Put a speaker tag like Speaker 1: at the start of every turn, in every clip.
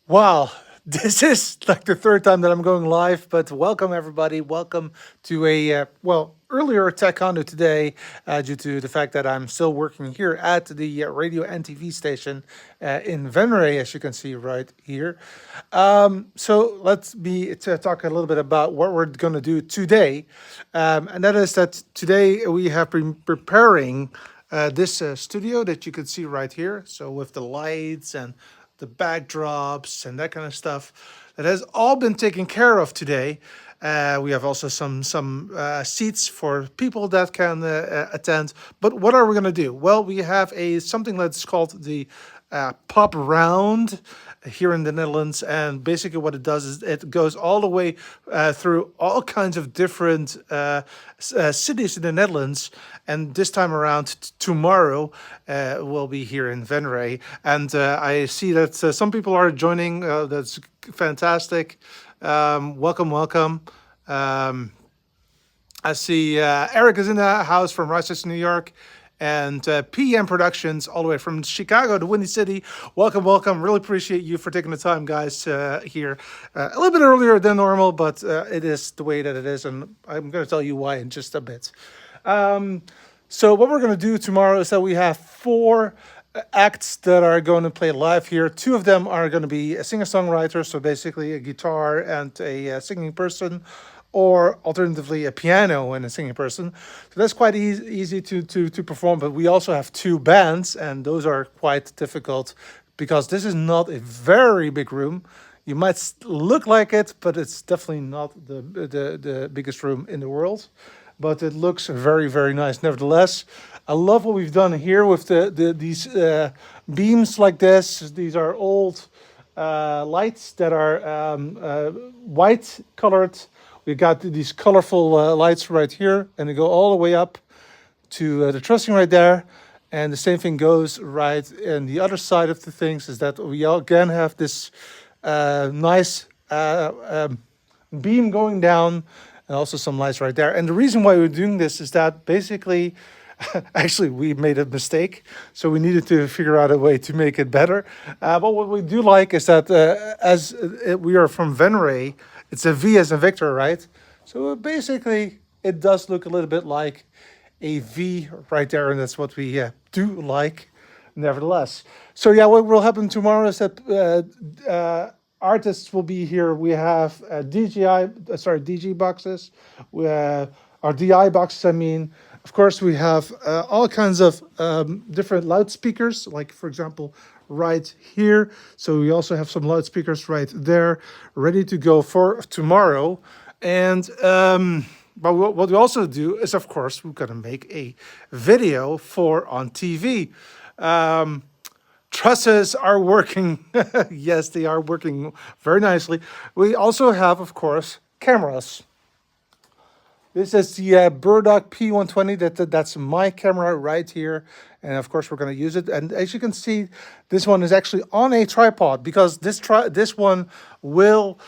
Speaker 1: Wow, this is like the third time that I'm going live, but welcome everybody. Welcome to earlier Tech Condo today, due to the fact that I'm still working here at the radio and TV station in Venray, as you can see right here. So let's be to talk a little bit about what we're going to do today, and that is that today we have been preparing this studio that you can see right here. So with the lights and the backdrops and that kind of stuff, that has all been taken care of today. We have also some seats for people that can attend. But what are we going to do? Well, we have a something that's called the pop round here in the Netherlands, and basically what it does is it goes all the way through all kinds of different cities in the Netherlands. And this time around, tomorrow, we'll be here in Venray, and I see that some people are joining. That's fantastic. Welcome, welcome. Um, I see Eric is in the house from Rochester, New York, and PM Productions all the way from Chicago, the Windy City. Welcome, welcome. Really appreciate you for taking the time, guys, here. A little bit earlier than normal, but it is the way that it is, and I'm going to tell you why in just a bit. So what we're going to do tomorrow is that we have four acts that are going to play live here. Two of them are going to be a singer-songwriter, so basically a guitar and a singing person, or alternatively a piano and a singing person. So that's quite easy to perform. But we also have two bands, and those are quite difficult because this is not a very big room. You might look like it, but it's definitely not the biggest room in the world. But it looks very, very nice nevertheless. I love what we've done here with these beams like this. These are old lights that are white colored. We got these colorful lights right here, and they go all the way up to the trussing right there. And the same thing goes right in the other side of the things, is that we again have this nice beam going down, and also some lights right there. And the reason why we're doing this is that basically, actually, we made a mistake, so we needed to figure out a way to make it better. But what we do like is that as we are from Venray, it's a V as in Victor, right? So basically, it does look a little bit like a V right there, and that's what we do like, nevertheless. So yeah, what will happen tomorrow is that artists will be here. We have DJI boxes, our DI boxes. I mean, of course, we have all kinds of different loudspeakers, like for example, right here. So we also have some loudspeakers right there, ready to go for tomorrow. And but what we also do is, of course, we're gonna make a video for on TV. Trusses are working. Yes, they are working very nicely. We also have, of course, cameras. This is the Burdock P120. That's my camera right here, and of course we're going to use it. And as you can see, this one is actually on a tripod because this one will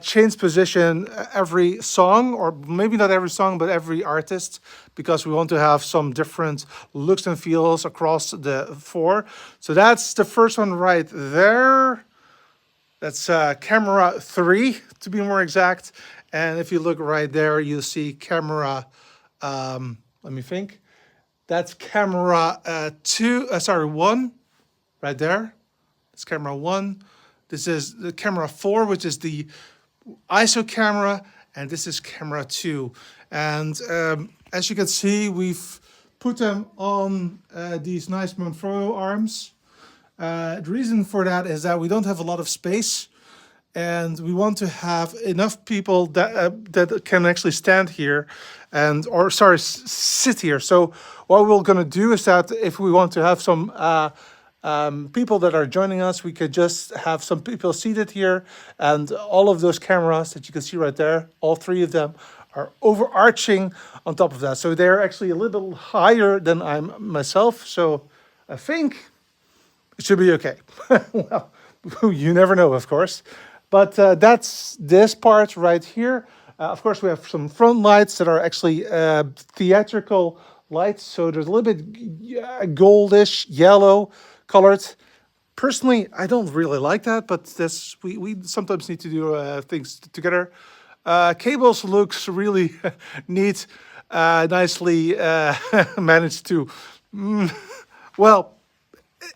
Speaker 1: change position every song, or maybe not every song, but every artist, because we want to have some different looks and feels across the four. So that's the first one right there. That's camera 3, to be more exact. And if you look right there, you'll see camera, let me think. That's camera 1, right there. It's camera 1. This is the camera 4, which is the ISO camera, and this is camera 2. And as you can see, we've put them on these nice Monfort arms. The reason for that is that we don't have a lot of space, and we want to have enough people that can actually stand here, sit here. So what we're going to do is that if we want to have some people that are joining us, we could just have some people seated here, and all of those cameras that you can see right there, all three of them, are overarching on top of that. So they're actually a little higher than I'm myself. So I think it should be okay. Well, you never know, of course. But that's this part right here. Of course, we have some front lights that are actually theatrical lights. So there's a little bit goldish, yellow colored. Personally, I don't really like that, but this we sometimes need to do things together. Cables looks really neat, nicely managed to. Well,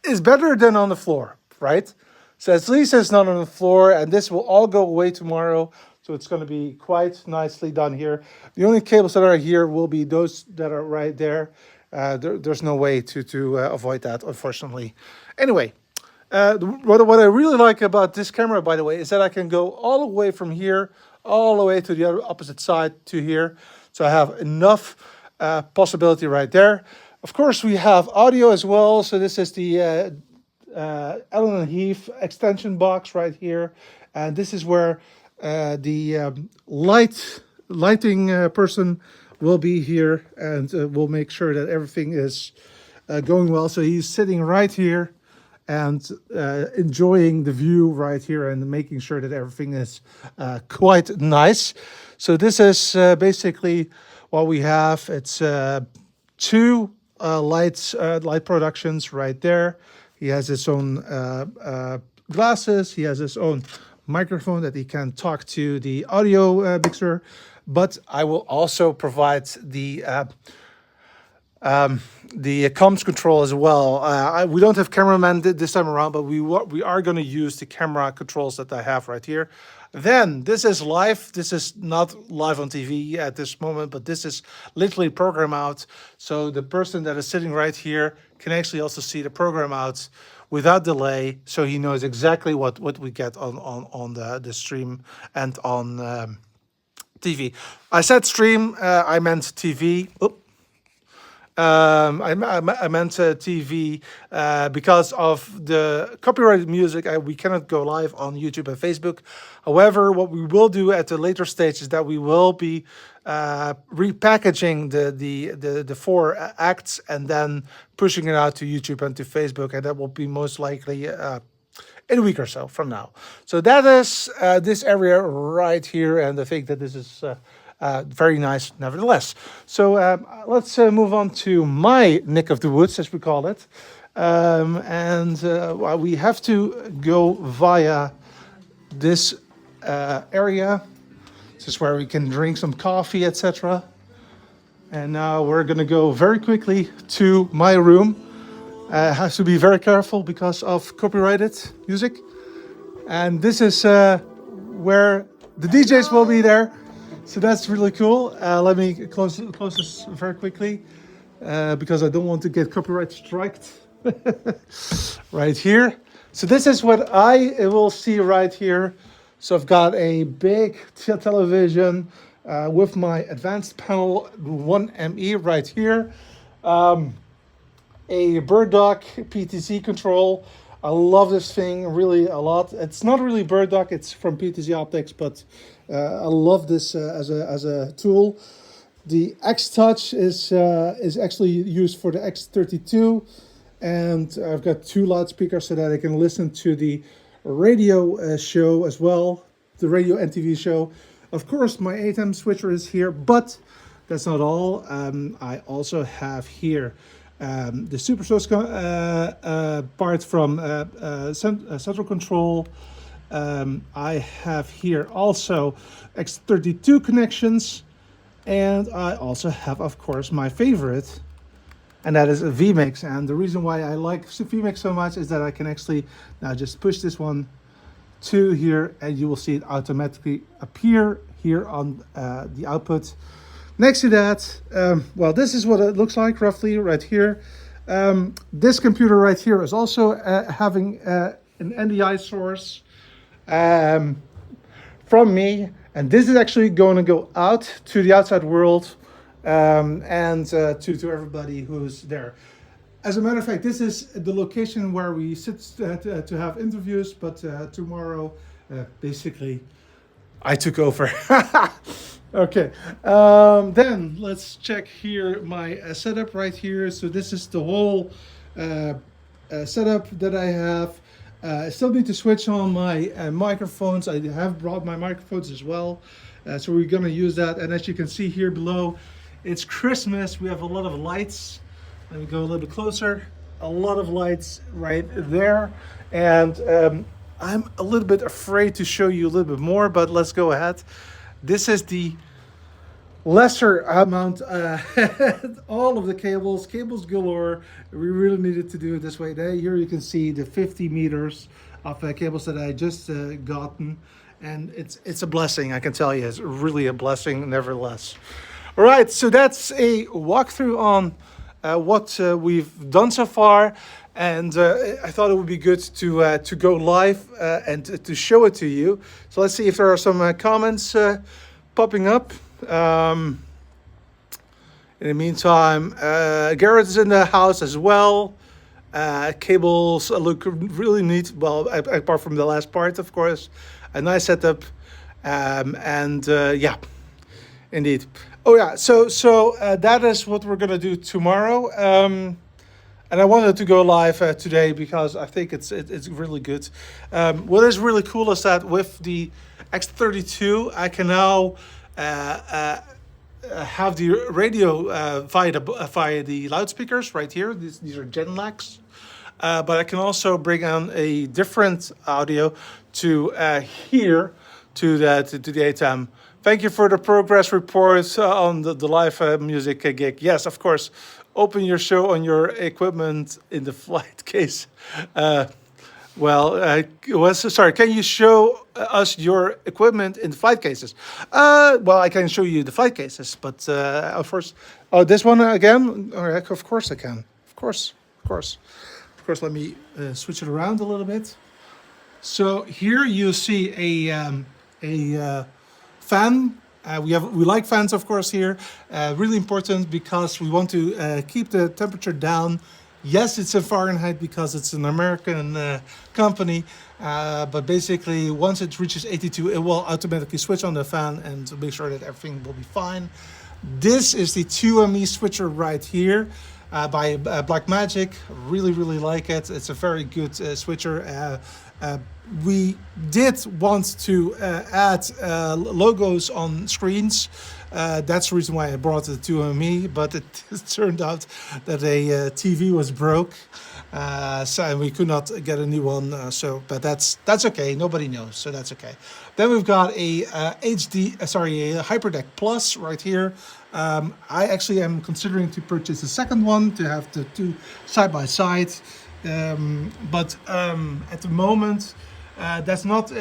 Speaker 1: it's better than on the floor, right? So at least it's not on the floor, and this will all go away tomorrow. So it's going to be quite nicely done here. The only cables that are here will be those that are right there. There's no way to avoid that, unfortunately. Anyway, what I really like about this camera, by the way, is that I can go all the way from here, all the way to the other opposite side to here. So I have enough possibility right there. Of course, we have audio as well. So this is the Allen and Heath extension box right here, and this is where the lighting person will be here, and we'll make sure that everything is going well. So he's sitting right here and enjoying the view right here and making sure that everything is quite nice. So this is basically what we have. It's two light productions right there. He has his own glasses. He has his own microphone that he can talk to the audio mixer. But I will also provide the comms control as well. We don't have cameraman this time around, but we are going to use the camera controls that I have right here. Then this is live. This is not live on TV at this moment, but this is literally program out. So the person that is sitting right here can actually also see the program out without delay. So he knows exactly what we get on the stream and on TV. I said stream, I meant TV. Oop. I meant TV because of the copyrighted music. We cannot go live on YouTube and Facebook. However, what we will do at the later stage is that we will be repackaging the four acts and then pushing it out to YouTube and to Facebook, and that will be most likely in a week or so from now. So that is this area right here, and I think that this is very nice nevertheless. So let's move on to my neck of the woods, as we call it. Well, we have to go via this area. This is where we can drink some coffee, etc. And now we're going to go very quickly to my room. Have to be very careful because of copyrighted music. And this is where the DJs will be there. So that's really cool. Let me close this very quickly because I don't want to get copyright striked right here. So this is what I will see right here. So I've got a big television with my advanced panel 1ME right here. A bird dog PTZ control. I love this thing really a lot. It's not really bird dog, it's from PTZ Optics, but I love this as a tool. The X Touch is actually used for the X32, and I've got two loudspeakers so that I can listen to the radio show as well, the radio and TV show. Of course, my ATEM switcher is here, but that's not all. I also have here the super source part from central control. I have here also X32 connections, and I also have, of course, my favorite, and that is a vMix. And the reason why I like vMix so much is that I can actually now just push this one to here, and you will see it automatically appear here on the output. Next to that, well, this is what it looks like roughly right here. This computer right here is also having an NDI source from me, and this is actually going to go out to the outside world and to everybody who's there. As a matter of fact, this is the location where we sit to have interviews, but tomorrow, basically, I took over. Okay, then let's check here my setup right here. So this is the whole setup that I have. I still need to switch on my microphones. I have brought my microphones as well. So we're gonna use that. And as you can see here below, it's Christmas. We have a lot of lights. Let me go a little bit closer. a lot of lights right there. And I'm a little bit afraid to show you a little bit more, but let's go ahead. This is the lesser amount, all of the cables galore. We really needed to do it this way. There, here you can see the 50 meters of cables that I just gotten, and it's a blessing. I can tell you, it's really a blessing, nevertheless. All right, so that's a walkthrough on what we've done so far, and I thought it would be good to go live and to show it to you. So let's see if there are some comments popping up. In the meantime, Garrett is in the house as well. Cables look really neat. Well, apart from the last part, of course, a nice setup, and yeah, indeed. Oh yeah, so that is what we're gonna do tomorrow. And I wanted to go live today because I think it's really good. What is really cool is that with the X32, I can now have the radio via the loudspeakers right here. These are Genlacs. But I can also bring on a different audio to here to the ATEM. Thank you for the progress report on the live music gig. Yes, of course. Open your show on your equipment in the flight case. Sorry, can you show us your equipment in the flight cases? Well, I can show you the flight cases, but of course, oh, this one again? All right, of course I can. Of course. Of course, let me switch it around a little bit. So here you see a fan. We like fans, of course, here. Really important because we want to keep the temperature down. Yes, it's in Fahrenheit because it's an American company, but basically once it reaches 82, it will automatically switch on the fan and to make sure that everything will be fine. This is the 2ME switcher right here by Blackmagic. Really like it. It's a very good switcher. We did want to add logos on screens. That's the reason why I brought the 2ME, but it turned out that a TV was broke, so we could not get a new one. But that's okay. Nobody knows, so that's okay. Then we've got a a HyperDeck Plus right here. I actually am considering to purchase a second one to have the two side by side, but at the moment. That's not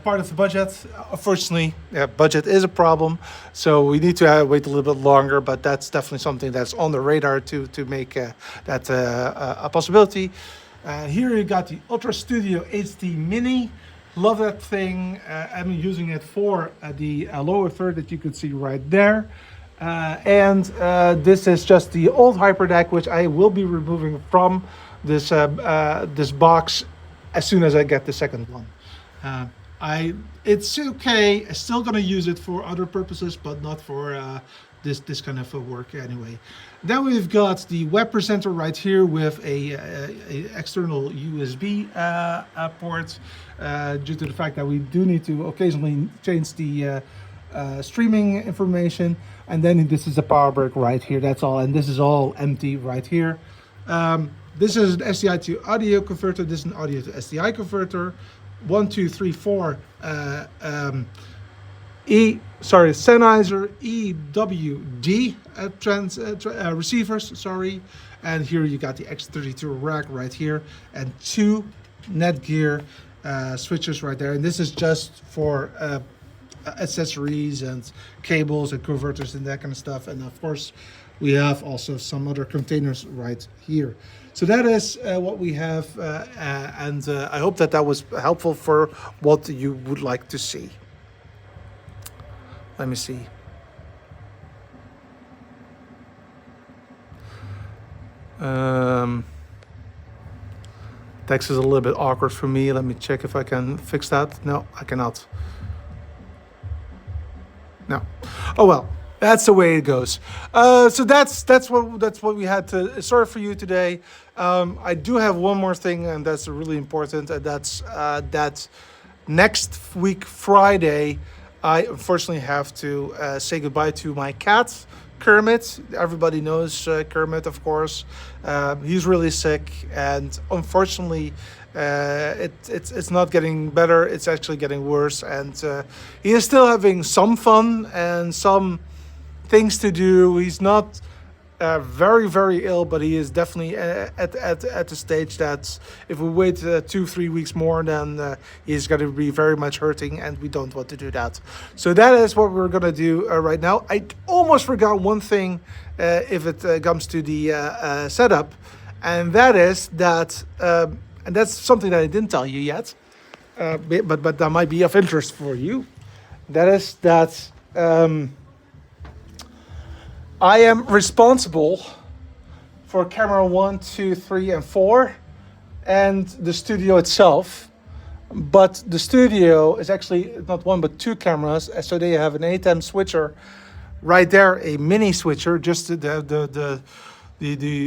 Speaker 1: part of the budget. Unfortunately, budget is a problem, so we need to wait a little bit longer. But that's definitely something that's on the radar to make that a possibility. Here you got the Ultra Studio HD Mini. Love that thing. I'm using it for the lower third that you could see right there. And this is just the old HyperDeck, which I will be removing from this this box as soon as I get the second one. It's okay. I'm still gonna use it for other purposes, but not for this kind of work anyway. Then we've got the web presenter right here with a external USB port, due to the fact that we do need to occasionally change the streaming information. And then this is the power brick right here. That's all, and this is all empty right here. This is an SDI to audio converter. This is an audio to SDI converter. 1, 2, 3, 4 Sennheiser EWD receivers. Sorry, and here you got the X32 rack right here, and 2 Netgear switches right there. And this is just for accessories and cables and converters and that kind of stuff. And of course, we have also some other containers right here. So that is what we have, and I hope that was helpful for what you would like to see. Let me see. Text is a little bit awkward for me. Let me check if I can fix that. No, I cannot. No. Oh well. That's the way it goes. So that's what we had to sort for you today. I do have one more thing, and that's really important, and that's that next week Friday, I unfortunately have to say goodbye to my cat Kermit. Everybody knows Kermit, of course. He's really sick, and unfortunately, it's not getting better. It's actually getting worse, and he is still having some fun and some things to do. He's not very, very ill, but he is definitely at the stage that if we wait 2, 3 weeks more, then he's going to be very much hurting, and we don't want to do that. So that is what we're going to do right now. I almost forgot one thing if it comes to the setup, and that is that, and that's something that I didn't tell you yet, but that might be of interest for you. That is that. I am responsible for camera 1, 2, 3, and 4, and the studio itself. But the studio is actually not one but two cameras, so they have an ATEM switcher right there, a mini switcher, just the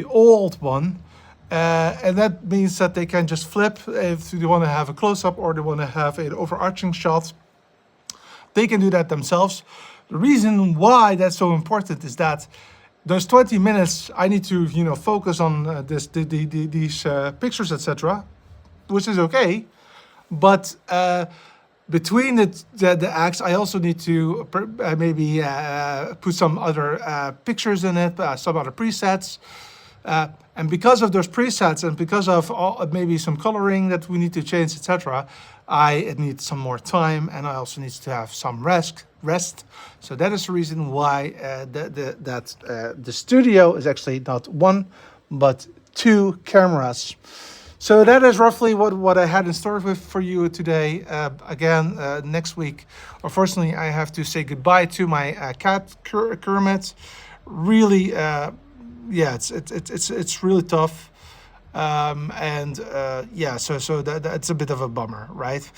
Speaker 1: old one, and that means that they can just flip if they want to have a close up or they want to have an overarching shot. They can do that themselves. The reason why that's so important is that those 20 minutes I need to, focus on these pictures, etc., which is okay. But between the acts, I also need to maybe put some other pictures in it, some other presets. And because of those presets and because of maybe some coloring that we need to change, etc., I need some more time, and I also need to have some rest. So that is the reason why the studio is actually not one, but two cameras. So that is roughly what I had in store for you today. Again, next week, unfortunately, I have to say goodbye to my cat Kermit. Really, it's really tough. So that's a bit of a bummer, right?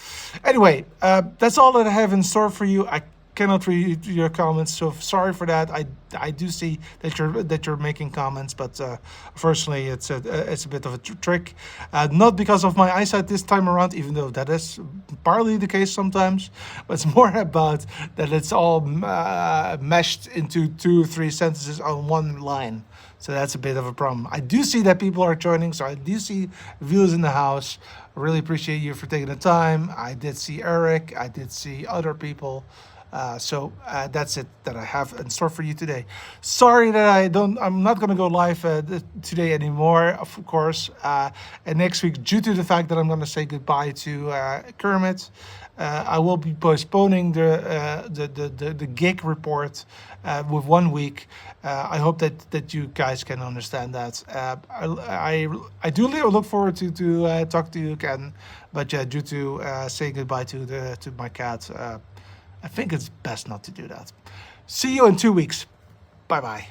Speaker 1: Anyway, that's all that I have in store for you. I cannot read your comments, so sorry for that. I do see that you're making comments, but unfortunately, it's a bit of a trick. Not because of my eyesight this time around, even though that is partly the case sometimes, but it's more about that it's all meshed into 2 or 3 sentences on one line. So that's a bit of a problem. I do see that people are joining, so I do see viewers in the house. I really appreciate you for taking the time. I did see Eric. I did see other people. So that's it that I have in store for you today. Sorry that I'm not going to go live today anymore, of course. And next week, due to the fact that I'm going to say goodbye to Kermit, I will be postponing the gig report with 1 week. I hope that you guys can understand that. I do look forward to talk to you again, but due to saying goodbye to my cat, I think it's best not to do that. See you in 2 weeks. Bye bye.